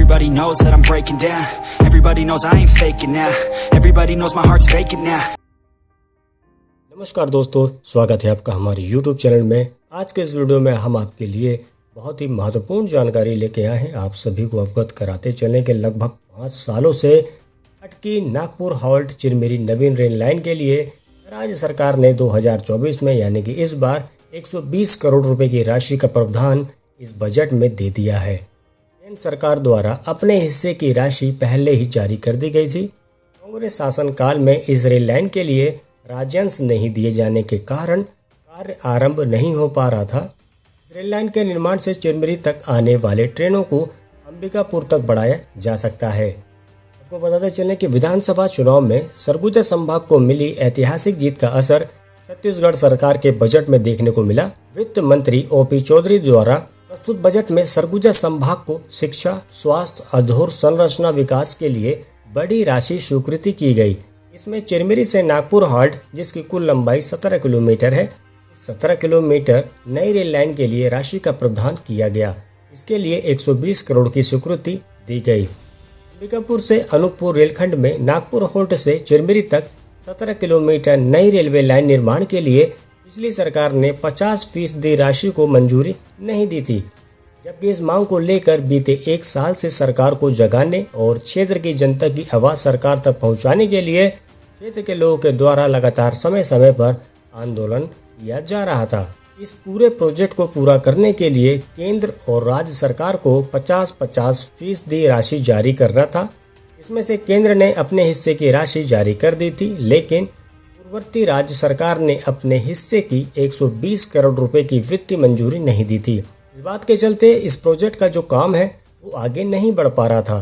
Everybody knows that I'm breaking down. Everybody knows I ain't faking now. Everybody knows my heart's vacant now. नमस्कार दोस्तों, स्वागत है आपका हमारे YouTube चैनल में। आज के इस वीडियो में हम आपके लिए बहुत ही महत्वपूर्ण जानकारी लेके आए हैं। आप सभी को अवगत कराते चलें कि लगभग 5 सालों से अटकी नागपुर हॉल्ट चिरमिरी नवीन रेल लाइन के लिए राज्य सरकार ने 2024 में यानी कि इस बार 120 करोड़ रुपए की राशि का प्रावधान इस बजट में दे दिया है। केंद्र सरकार द्वारा अपने हिस्से की राशि पहले ही जारी कर दी गई थी। कांग्रेस शासनकाल में इस रेल लाइन के लिए राजस्व नहीं दिए जाने के कारण कार्य आरंभ नहीं हो पा रहा था। इस रेल लाइन के निर्माण से चिरमिरी तक आने वाले ट्रेनों को अंबिकापुर तक बढ़ाया जा सकता है। आपको बताते चलें कि विधानसभा चुनाव में सरगुजा संभाग को मिली ऐतिहासिक जीत का असर छत्तीसगढ़ सरकार के बजट में देखने को मिला। वित्त मंत्री ओपी चौधरी द्वारा प्रस्तुत बजट में सरगुजा संभाग को शिक्षा, स्वास्थ्य, अधोसंरचना विकास के लिए बड़ी राशि स्वीकृति की गई। इसमें चिरमिरी से नागपुर हॉल्ट, जिसकी कुल लंबाई 17 किलोमीटर है, 17 किलोमीटर नई रेल लाइन के लिए राशि का प्रावधान किया गया। इसके लिए 120 करोड़ की स्वीकृति दी गई। अंबिकापुर से अनूपपुर रेलखंड में नागपुर हॉल्ट से चिरमिरी तक 17 किलोमीटर नई रेलवे लाइन निर्माण के लिए पिछली सरकार ने 50% राशि को मंजूरी नहीं दी थी, जबकि इस मांग को लेकर बीते 1 साल से सरकार को जगाने और क्षेत्र की जनता की आवाज़ सरकार तक पहुंचाने के लिए क्षेत्र के लोगों के द्वारा लगातार समय समय पर आंदोलन किया जा रहा था। इस पूरे प्रोजेक्ट को पूरा करने के लिए केंद्र और राज्य सरकार को 50-50% राशि जारी करना था। इसमें से केंद्र ने अपने हिस्से की राशि जारी कर दी थी, लेकिन पूर्ववर्ती राज्य सरकार ने अपने हिस्से की 120 करोड़ रुपए की वित्तीय मंजूरी नहीं दी थी। इस बात के चलते इस प्रोजेक्ट का जो काम है वो आगे नहीं बढ़ पा रहा था।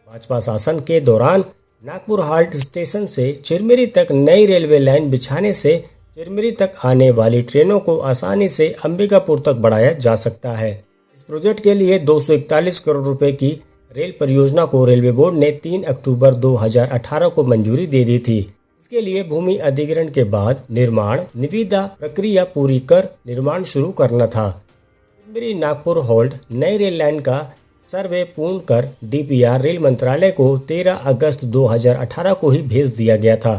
भाजपा शासन के दौरान नागपुर हॉल्ट स्टेशन से चिरमिरी तक नई रेलवे लाइन बिछाने से चिरमिरी तक आने वाली ट्रेनों को आसानी से अंबिकापुर तक बढ़ाया जा सकता है। इस प्रोजेक्ट के लिए 241 करोड़ रुपए की रेल परियोजना को रेलवे बोर्ड ने 3 अक्टूबर 2018 को मंजूरी दे दी थी। इसके लिए भूमि अधिग्रहण के बाद निर्माण निविदा प्रक्रिया पूरी कर निर्माण शुरू करना था। चिरमिरी नागपुर हॉल्ट नई रेल लाइन का सर्वे पूर्ण कर डीपीआर रेल मंत्रालय को 13 अगस्त 2018 को ही भेज दिया गया था।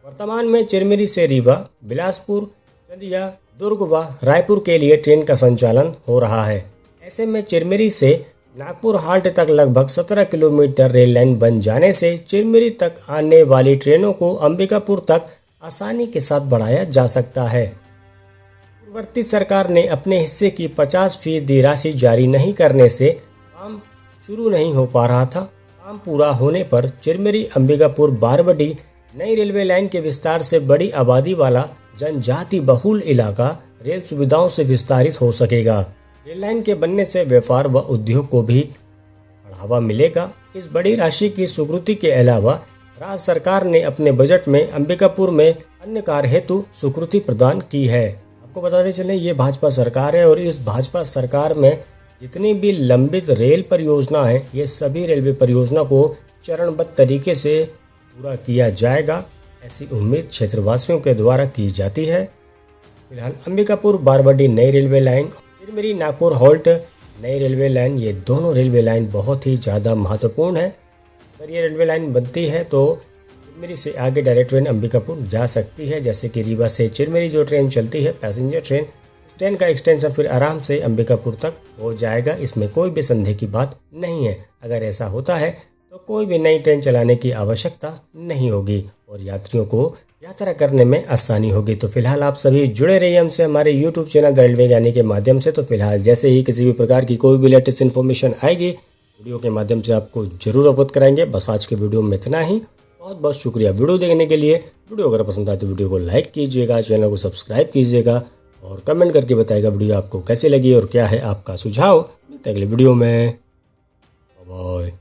वर्तमान में चिरमिरी से रीवा, बिलासपुर, चंदिया, दुर्ग व रायपुर के लिए ट्रेन का संचालन हो रहा है। ऐसे में चिरमिरी से नागपुर हॉल्ट तक लगभग 17 किलोमीटर रेल लाइन बन जाने से चिरमिरी तक आने वाली ट्रेनों को अंबिकापुर तक आसानी के साथ बढ़ाया जा सकता है। पूर्ववर्ती सरकार ने अपने हिस्से की 50% राशि जारी नहीं करने से काम शुरू नहीं हो पा रहा था। काम पूरा होने पर चिरमिरी अंबिकापुर बारवडी नई रेलवे लाइन के विस्तार से बड़ी आबादी वाला जनजाति बहुल इलाका रेल सुविधाओं से विस्तारित हो सकेगा। रेल लाइन के बनने से व्यापार व उद्योग को भी बढ़ावा मिलेगा। इस बड़ी राशि की स्वीकृति के अलावा राज्य सरकार ने अपने बजट में अंबिकापुर में अन्य कार्य हेतु स्वीकृति प्रदान की है। आपको बताते चलें, ये भाजपा सरकार है और इस भाजपा सरकार में जितनी भी लंबित रेल परियोजना है, ये सभी रेलवे परियोजना को चरणबद्ध तरीके से पूरा किया जाएगा, ऐसी उम्मीद क्षेत्रवासियों के द्वारा की जाती है। फिलहाल अंबिकापुर बारवडी नई railway line, Chirmiri Nagpur halt नई रेलवे लाइन, ये दोनों रेलवे लाइन बहुत ही ज़्यादा महत्वपूर्ण है। अगर ये रेलवे लाइन बनती है तो चिरमिरी से आगे डायरेक्ट ट्रेन अंबिकापुर जा सकती है, जैसे कि रीवा से चिरमिरी जो ट्रेन चलती है पैसेंजर ट्रेन, इस ट्रेन का एक्सटेंशन फिर आराम से अंबिकापुर तक हो जाएगा। इसमें कोई भी संदेह की बात नहीं है। अगर ऐसा होता है तो कोई भी नई ट्रेन चलाने की आवश्यकता नहीं होगी और यात्रियों को यात्रा करने में आसानी होगी। तो फिलहाल आप सभी जुड़े रहिए हमसे हमारे YouTube चैनल द रेलवे ज्ञानी के माध्यम से। तो फिलहाल जैसे ही किसी भी प्रकार की कोई भी लेटेस्ट इन्फॉर्मेशन आएगी, वीडियो के माध्यम से आपको जरूर अवगत कराएंगे। बस आज के वीडियो में इतना ही। बहुत बहुत शुक्रिया वीडियो देखने के लिए। वीडियो अगर पसंद आए तो वीडियो को लाइक कीजिएगा, चैनल को सब्सक्राइब कीजिएगा और कमेंट करके बताइएगा वीडियो आपको कैसे लगी और क्या है आपका सुझाव। मिलते हैं अगले वीडियो में। Bye bye.